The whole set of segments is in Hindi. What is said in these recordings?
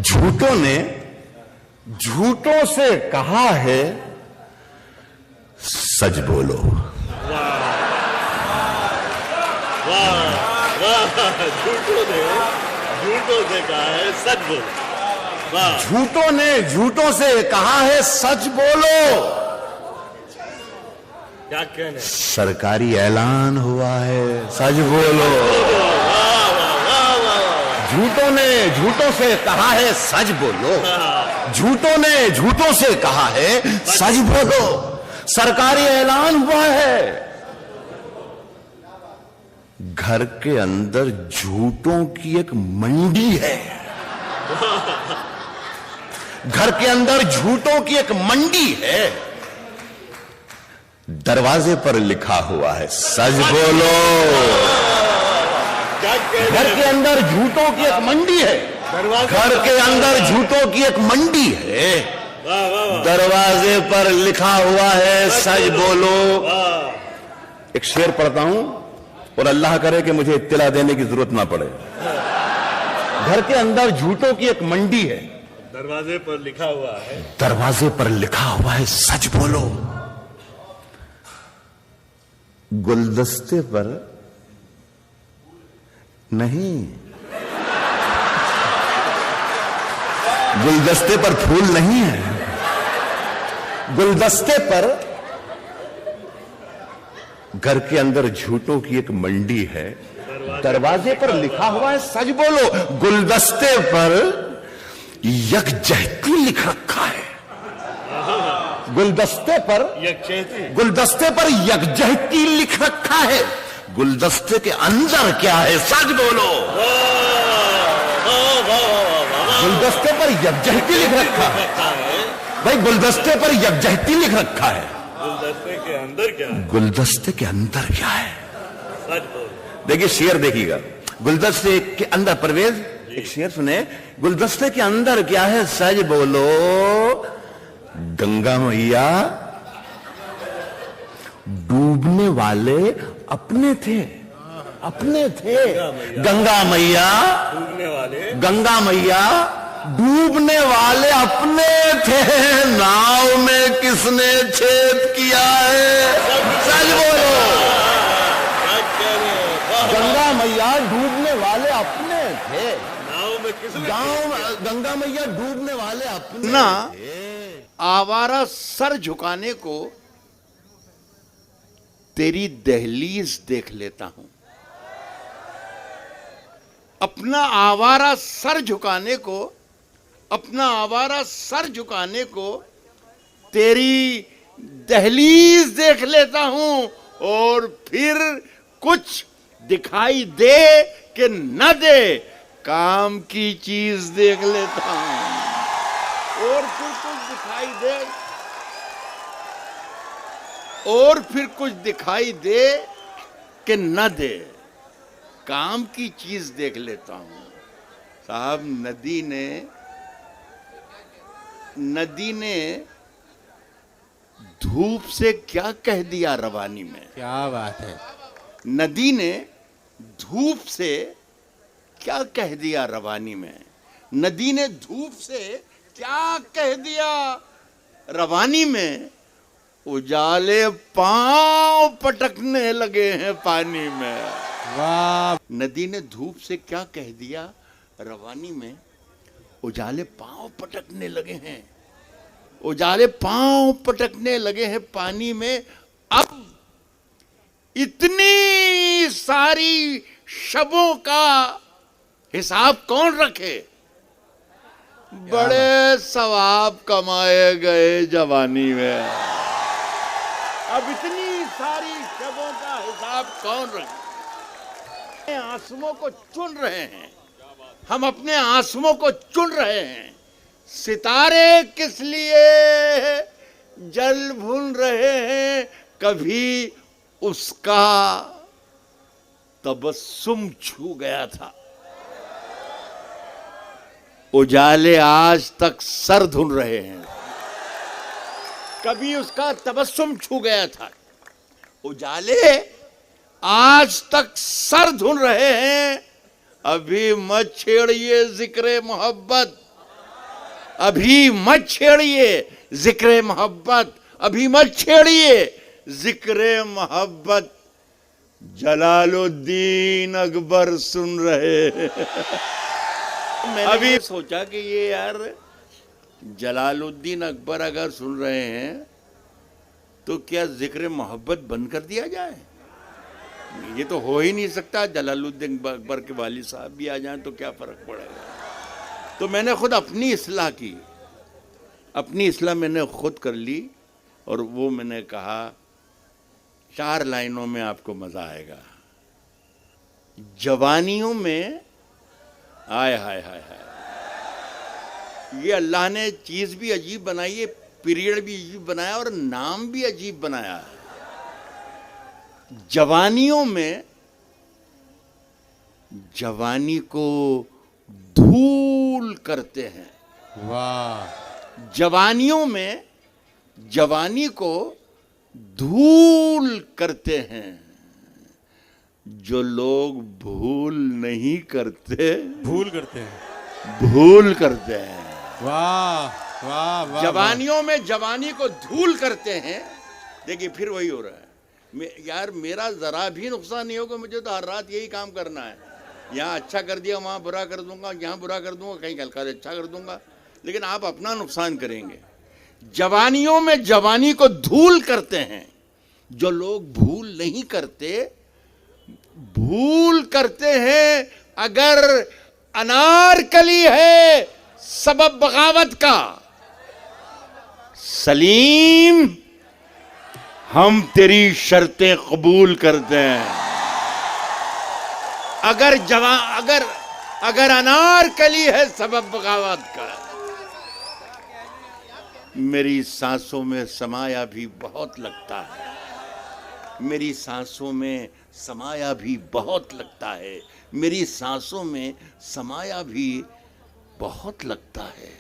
झूठों ने झूठों से कहा है सच बोलो। झूठों ने झूठों से कहा है सच बोलो। झूठों ने झूठों से कहा है सच बोलो। क्या कहने? सरकारी ऐलान हुआ है सच बोलो। झूठों ने झूठों से कहा है सच बोलो। झूठों ने झूठों से कहा है सच बोलो। सरकारी ऐलान हुआ है। घर के अंदर झूठों की एक मंडी है। घर के अंदर झूठों की एक मंडी है। दरवाजे पर लिखा हुआ है सच बोलो। घर के अंदर झूठों की एक मंडी है। घर के अंदर झूठों की एक मंडी है। दरवाजे पर लिखा हुआ है सच बोलो। एक शेर पढ़ता हूं और अल्लाह करे कि मुझे इत्तला देने की जरूरत ना पड़े। घर के अंदर झूठों की एक मंडी है। दरवाजे पर लिखा हुआ है। दरवाजे पर लिखा हुआ है सच बोलो। गुलदस्ते पर नहीं, गुलदस्ते पर फूल नहीं है। गुलदस्ते पर घर के अंदर झूठों की एक मंडी है। दरवाजे पर लिखा हुआ है सच बोलो। गुलदस्ते पर यकजहती लिख रखा है। गुलदस्ते पर यकजहती लिख रखा है। गुलदस्ते के अंदर क्या है सच बोलो। गुलदस्ते पर यकजहती लिख रखा है भाई। गुलदस्ते पर यकजहती लिख रखा है। गुलदस्ते के अंदर क्या है? गुलदस्ते के अंदर क्या है सच बोलो। देखिए शेर देखिएगा। गुलदस्ते के अंदर, परवेज एक शेर सुने। गुलदस्ते के अंदर क्या है सच बोलो। गंगा मैया डूबने वाले अपने थे। अपने थे गंगा मैया। गंगा मैया डूबने वाले अपने थे। नाव में किसने छेद किया है सच बोलो। गंगा मैया डूबने वाले अपने थे। नाव में किसने? गंगा मैया डूबने वाले अपने ना थे। आवारा सर झुकाने को तेरी दहलीज देख लेता हूं। अपना आवारा सर झुकाने को, अपना आवारा सर झुकाने को तेरी दहलीज देख लेता हूं। और फिर कुछ दिखाई दे कि न दे, काम की चीज देख लेता हूं। और फिर कुछ दिखाई दे, और फिर कुछ दिखाई दे कि न दे, काम की चीज देख लेता हूं। साहब नदी ने धूप से क्या कह दिया रवानी में। क्या बात है। नदी ने धूप से क्या कह दिया रवानी में। नदी ने धूप से क्या कह दिया रवानी में। उजाले पांव पटकने लगे हैं पानी में। वाह। नदी ने धूप से क्या कह दिया रवानी में। उजाले पांव पटकने लगे हैं। उजाले पांव पटकने लगे हैं पानी में। अब इतनी सारी शबों का हिसाब कौन रखे। बड़े सवाब कमाए गए जवानी में। अब इतनी सारी शबों का हिसाब कौन रखे। आंसुओं को चुन रहे हैं हम, अपने आंसुओं को चुन रहे हैं। सितारे किस लिए जल भून रहे हैं। कभी उसका तबस्सुम छू गया था। उजाले आज तक सर धुन रहे हैं। कभी उसका तबस्सुम छू गया था। उजाले आज तक सर धुन रहे हैं, अभी मत छेड़िए जिक्र मोहब्बत, अभी मत छेड़िए जिक्र मोहब्बत, अभी मत छेड़िए जिक्र मोहब्बत। जलालुद्दीन अकबर सुन रहे हैं। मैंने अभी सोचा कि ये यार जलालुद्दीन अकबर अगर सुन रहे हैं तो क्या जिक्र मोहब्बत बंद कर दिया जाए? ये तो हो ही नहीं सकता। जलालुद्दीन अकबर के वालिद साहब भी आ जाएं तो क्या फर्क पड़ेगा। तो मैंने खुद अपनी इस्लाह की, अपनी इस्लाह मैंने खुद कर ली और वो मैंने कहा 4 लाइनों में आपको मजा आएगा। जवानियों में आय हाय हाय हाय, ये अल्लाह ने चीज भी अजीब बनाई है, पीरियड भी अजीब बनाया और नाम भी अजीब बनाया है। जवानियों में जवानी को धूल करते हैं। वाह। जवानियों में जवानी को धूल करते हैं। जो लोग भूल नहीं करते, भूल करते हैं। भूल करते हैं। वाह वाह वाह। जवानियों में जवानी को धूल करते हैं। देखिए फिर वही हो रहा है। यार मेरा जरा भी नुकसान नहीं होगा, मुझे तो हर रात यही काम करना है। यहाँ अच्छा कर दिया वहाँ बुरा कर दूंगा, यहाँ बुरा कर दूंगा, कहीं हल्का अच्छा कर दूंगा, लेकिन आप अपना नुकसान करेंगे। जवानियों में जवानी को धूल करते हैं। जो लोग भूल नहीं करते, भूल करते हैं अगर अनारकली है सबब बगावत का। सलीम हम तेरी शर्तें कबूल करते हैं। अगर अनारकली है सबब बगावत का। मेरी सांसों में समाया भी बहुत लगता है, मेरी सांसों में समाया भी बहुत लगता है, मेरी सांसों में समाया भी बहुत लगता है।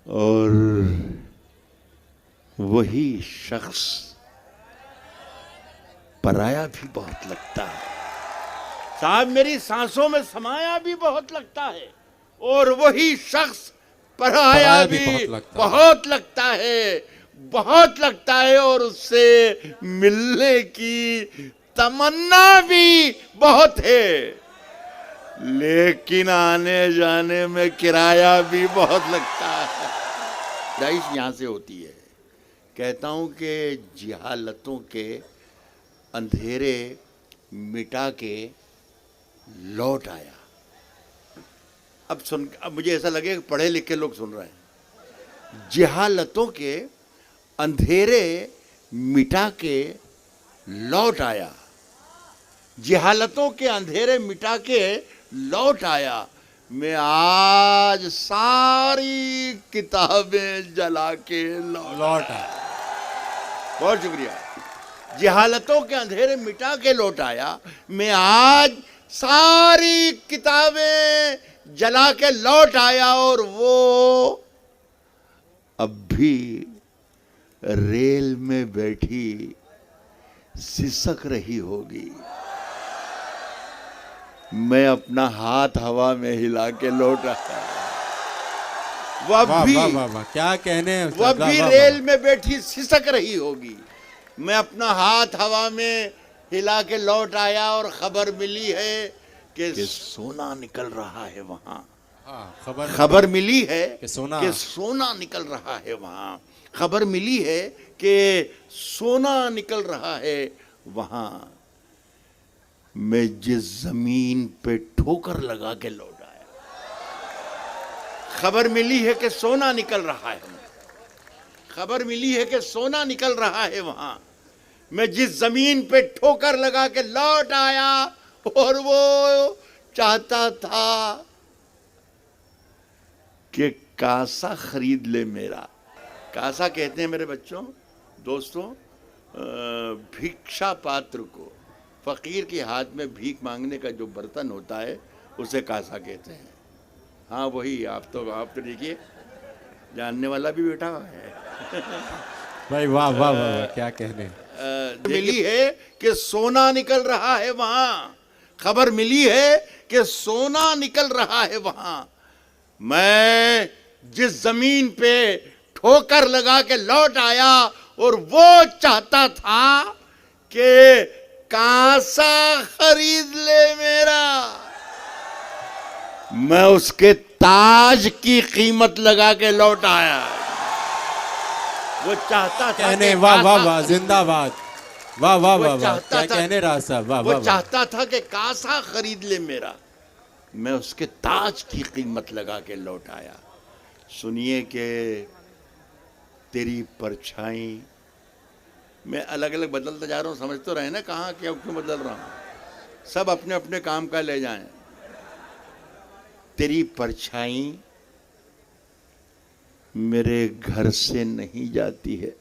और वही शख्स पराया भी बहुत लगता है। साहब मेरी सांसों में समाया भी बहुत लगता है और वही शख्स पराया भी बहुत लगता है, बहुत लगता है। और उससे मिलने की तमन्ना भी बहुत है, लेकिन आने जाने में किराया भी बहुत लगता है। दाइश यहां से होती है। कहता हूं कि जिहालतों के अंधेरे मिटा के लौट आया। अब मुझे ऐसा लगे कि पढ़े लिखे लोग सुन रहे हैं। जिहालतों के अंधेरे मिटा के लौट आया, जिहालतों के अंधेरे मिटा के लौट आया। मैं आज सारी किताबें जला के लौट आया। बहुत शुक्रिया। जिहालतों के अंधेरे मिटा के लौट आया। मैं आज सारी किताबें जला के लौट आया। और वो अब भी रेल में बैठी सिसक रही होगी। मैं अपना हाथ हवा में हिला के लौट आया। वह भी क्या कहने, वह भी रेल में बैठी सिसक रही होगी। मैं अपना हाथ हवा में हिला के लौट आया और खबर मिली है कि सोना निकल रहा है वहां। खबर मिली है कि सोना निकल रहा है वहां। खबर मिली है कि सोना निकल रहा है वहां। मैं जिस जमीन पे ठोकर लगा के लौट आया, खबर मिली है कि सोना निकल रहा है। खबर मिली है कि सोना निकल रहा है वहां। मैं जिस जमीन पे ठोकर लगा के लौट आया और वो चाहता था कि कासा खरीद ले मेरा। कासा कहते हैं मेरे बच्चों, दोस्तों, भिक्षा पात्र को, फकीर के हाथ में भीख मांगने का जो बर्तन होता है उसे कासा कहते हैं। हाँ वही। आप तो देखिए जानने वाला भी बैठा हुआ है। भाई वाह वाह वाह, क्या कहने। मिली है कि सोना निकल रहा है वहां, खबर मिली है कि सोना निकल रहा है वहां। मैं जिस जमीन पे ठोकर लगा के लौट आया और वो चाहता था कि कांसा खरीद ले मेरा, मैं उसके ताज की कीमत लगा के लौट आया। वो चाहता था कहने कि वाह वाह कांसा- वाह, जिंदाबाद, वाह वाह वो वाह वाह, चाहता क्या था- कहने राज साहब, वाह वो वाह वाह। चाहता था कि कांसा खरीद ले मेरा, मैं उसके ताज की कीमत लगा के लौट आया। सुनिए कि तेरी परछाई, मैं अलग अलग बदलता जा रहा हूं, समझ तो रहे ना कहाँ क्या क्यों बदल रहा हूं, सब अपने अपने काम का ले जाएं। तेरी परछाई मेरे घर से नहीं जाती है,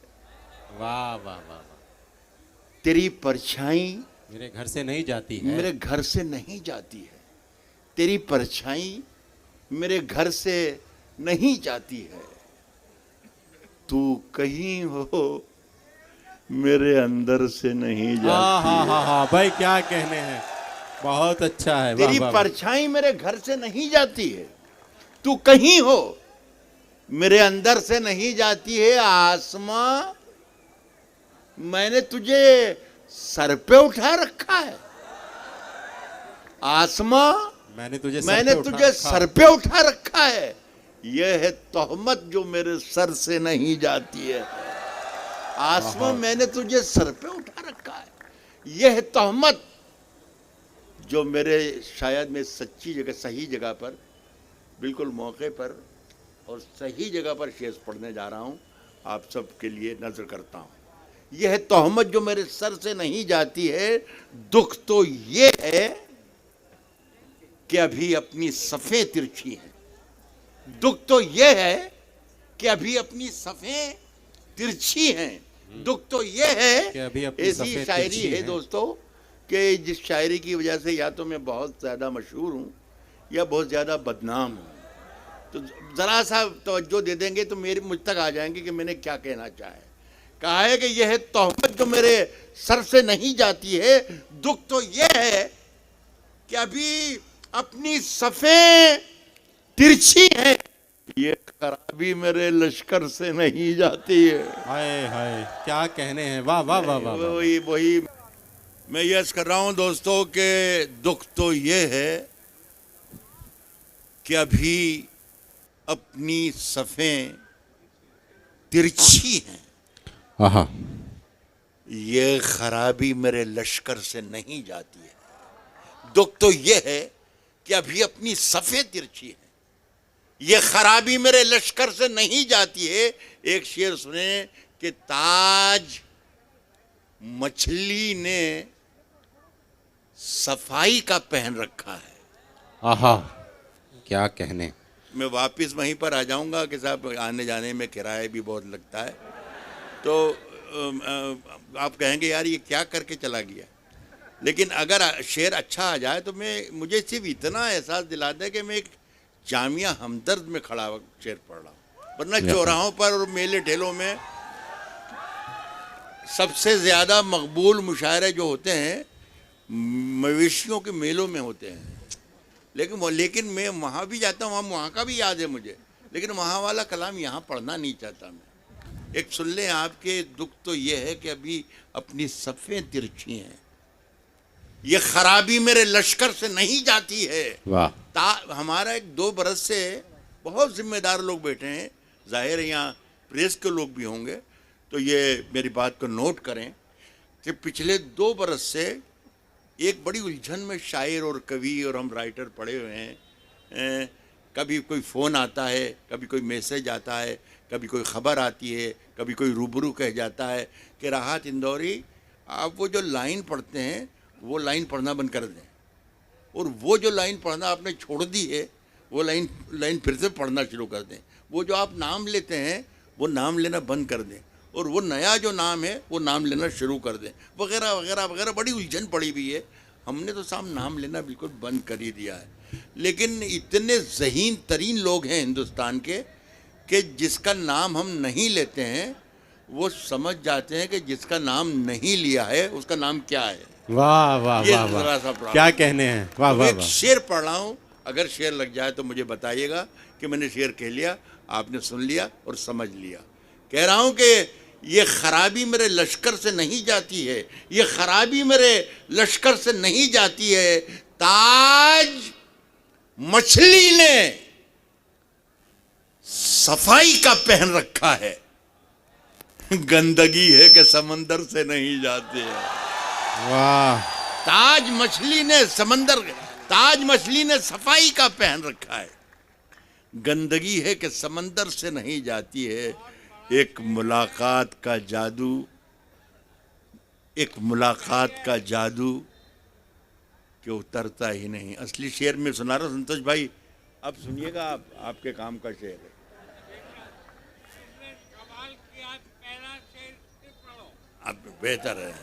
वाह वाह वाह वाह, तेरी परछाई मेरे घर से नहीं जाती है, मेरे घर से नहीं जाती है, तेरी परछाई मेरे घर से नहीं जाती है। तू कहीं हो मेरे अंदर से नहीं हाँ जाती हाँ है। हाँ हाँ भाई, क्या कहने हैं, बहुत अच्छा है, वाह तेरी वाह वाह। परछाई मेरे घर से नहीं जाती है, तू कहीं हो मेरे अंदर से नहीं जाती है। आसमां, मैंने तुझे सर पे उठा रखा है, आसमां मैंने तुझे सर पे उठा रखा है। यह है तोहमत जो मेरे सर से नहीं जाती है। आसमां, मैंने तुझे सर पे उठा रखा है, यह है तोहमत जो मेरे, शायद मैं सच्ची जगह, सही जगह पर, बिल्कुल मौके पर और सही जगह पर शेर पढ़ने जा रहा हूं, आप सबके लिए नजर करता हूं। यह तोहमत जो मेरे सर से नहीं जाती है, दुख तो ये है कि अभी अपनी सफ़ें तिरछी हैं। दुख तो ये है कि अभी अपनी सफ़ें तिरछी हैं। दुख तो ये है कि अभी अपनी ऐसी सफ़ें शायरी तिरछी है हैं। दोस्तों कि जिस शायरी की वजह से या तो मैं बहुत ज़्यादा मशहूर हूँ या बहुत ज़्यादा बदनाम हूँ। तो ज़रा सा तवज्जो दे देंगे तो मेरे मुझ तक आ जाएंगे कि मैंने क्या कहना चाहा। कहा है कि यह है तोहमत जो मेरे सर से नहीं जाती है, दुख तो यह है कि अभी अपनी सफ़ें तिरछी हैं, ये खराबी मेरे लश्कर से नहीं जाती है। हाय हाय, क्या कहने हैं, वाह वाह वाह वाह वाह। वही मैं यस कर रहा हूं दोस्तों कि दुख तो ये है कि अभी अपनी सफ़ें तिरछी हैं, आहा, ये खराबी मेरे लश्कर से नहीं जाती है। दुख तो ये है कि अभी अपनी सफ़ें तिरछी हैं, ये खराबी मेरे लश्कर से नहीं जाती है। एक शेर सुने कि ताज मछली ने सफाई का पहन रखा है। आहा, क्या कहने। मैं वापस वहीं पर आ जाऊंगा कि साहब आने जाने में किराया भी बहुत लगता है, तो आप कहेंगे यार ये क्या करके चला गया, लेकिन अगर शेर अच्छा आ जाए तो मुझे सिर्फ इतना एहसास दिला दे कि मैं एक जामिया हमदर्द में खड़ा शेर पढ़ रहा हूँ, वरना चौराहों पर और मेले ठेलों में सबसे ज़्यादा मकबूल मुशायरे जो होते हैं मवेशियों के मेलों में होते हैं। लेकिन मैं वहाँ भी जाता हूँ, वहाँ का भी याद है मुझे, लेकिन वहाँ वाला कलाम यहाँ पढ़ना नहीं चाहता मैं। एक सुन लें आपके, दुख तो ये है कि अभी अपनी सफ़ें तिरछी हैं, ये खराबी मेरे लश्कर से नहीं जाती है। वाह। हमारा एक 2 बरस से बहुत जिम्मेदार लोग बैठे हैं, जाहिर है यहाँ प्रेस के लोग भी होंगे, तो ये मेरी बात को नोट करें कि पिछले 2 बरस से एक बड़ी उलझन में शायर और कवि और हम राइटर पड़े हुए हैं। कभी कोई फ़ोन आता है, कभी कोई मैसेज आता है, कभी कोई ख़बर आती है, कभी कोई रूबरू कह जाता है कि राहत इंदौरी आप वो जो लाइन पढ़ते हैं वो लाइन पढ़ना बंद कर दें, और वो जो लाइन पढ़ना आपने छोड़ दी है वो लाइन फिर से पढ़ना शुरू कर दें, वो जो आप नाम लेते हैं वो नाम लेना बंद कर दें, और वो नया जो नाम है वो नाम लेना शुरू कर दें, वगैरह वगैरह वगैरह। बड़ी उलझन पड़ी हुई है। हमने तो साहब नाम लेना बिल्कुल बंद कर ही दिया है, लेकिन इतने ज़हीन तरीन लोग हैं हिंदुस्तान के कि जिसका नाम हम नहीं लेते हैं वो समझ जाते हैं कि जिसका नाम नहीं लिया है उसका नाम क्या है। वाह वाह ये वाह जरा वाह, सा प्रॉब्लम। क्या कहने हैं, वाह वाह एक वाह। शेर पढ़ रहा हूँ, अगर शेर लग जाए तो मुझे बताइएगा कि मैंने शेर कह लिया, आपने सुन लिया और समझ लिया। कह रहा हूँ कि ये खराबी मेरे लश्कर से नहीं जाती है, ये खराबी मेरे लश्कर से नहीं जाती है, ताज मछली ने सफाई का पहन रखा है, गंदगी है कि समंदर से नहीं जाती है। वाह, ताज मछली ने सफाई का पहन रखा है, गंदगी है कि समंदर से नहीं जाती है। एक मुलाकात का जादू कि उतरता ही नहीं। असली शेर में सुना रहा संतोष भाई, अब सुनिएगा, आपके काम का शेर है। अब बेहतर है,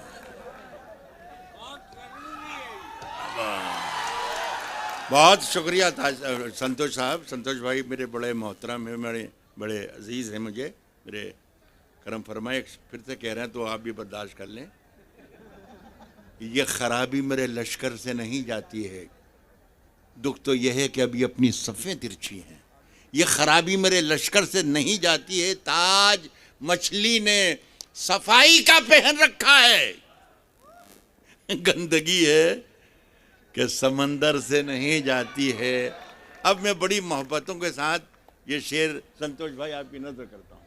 बहुत शुक्रिया था संतोष साहब। संतोष भाई मेरे बड़े मोहतरम हैं, बड़े अजीज़ हैं मुझे, मेरे करम फरमाए। फिर से कह रहे हैं तो आप भी बर्दाश्त कर लें। ये खराबी मेरे लश्कर से नहीं जाती है, दुख तो यह है कि अभी अपनी सफ़ें तिरछी हैं। ये खराबी मेरे लश्कर से नहीं जाती है, ताज मछली ने सफाई का पहन रखा है, गंदगी है कि समंदर से नहीं जाती है। अब मैं बड़ी मोहब्बतों के साथ ये शेर संतोष भाई आपकी नजर करता हूँ।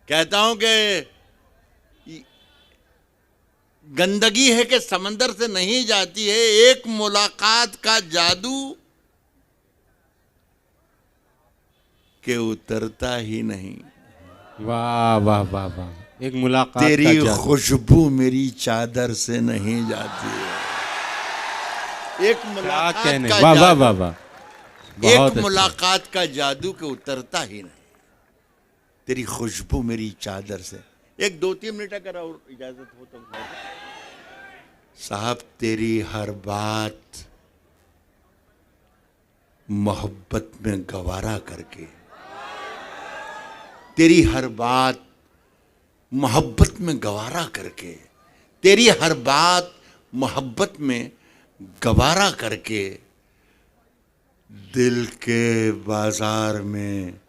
कहता हूँ कि गंदगी है कि समंदर से नहीं जाती है, एक मुलाकात का जादू के उतरता ही नहीं। वाह वाह वाह वाह, एक मुलाकात तेरी का जादू। खुशबू मेरी चादर से नहीं जाती है। एक क्या मुलाकात कहने, का वाह वाह जादू, वाह वाह, एक बहुत अच्छा। मुलाकात का जादू के उतरता ही नहीं, तेरी खुशबू मेरी चादर से। एक 2-3 मिनट अगर और इजाजत हो तो साहब, तेरी हर बात मोहब्बत में गवारा करके, तेरी हर बात मोहब्बत में गवारा करके, तेरी हर बात मोहब्बत में गवारा करके, दिल के बाजार में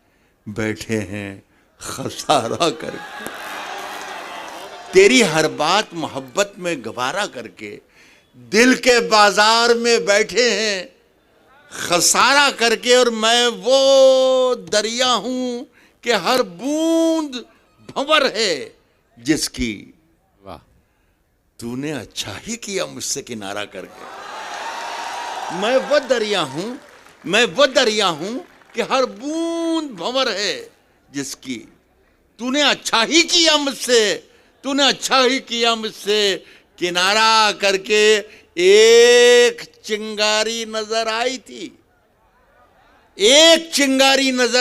बैठे हैं खसारा करके। तेरी हर बात मोहब्बत में गवारा करके, दिल के बाजार में बैठे हैं खसारा करके। और मैं वो दरिया हूं कि हर बूंद भंवर है जिसकी, वाह, तूने अच्छा ही किया मुझसे किनारा करके। मैं वो दरिया हूं कि हर बूंद भंवर है जिसकी, तूने अच्छा ही किया मुझसे किनारा करके। एक चिंगारी नजर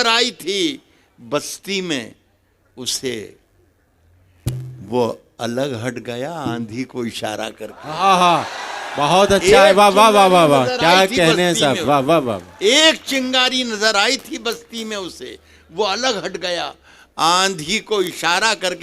आई थी बस्ती में, उसे वो अलग हट गया आंधी को इशारा करके। हाँ हाँ, बहुत अच्छा है, वाह वाह वाह वाह वाह, क्या कहने हैं साहब, वाह वाह वाह। एक चिंगारी नजर आई थी बस्ती में, उसे वो अलग हट गया आंधी को इशारा करके।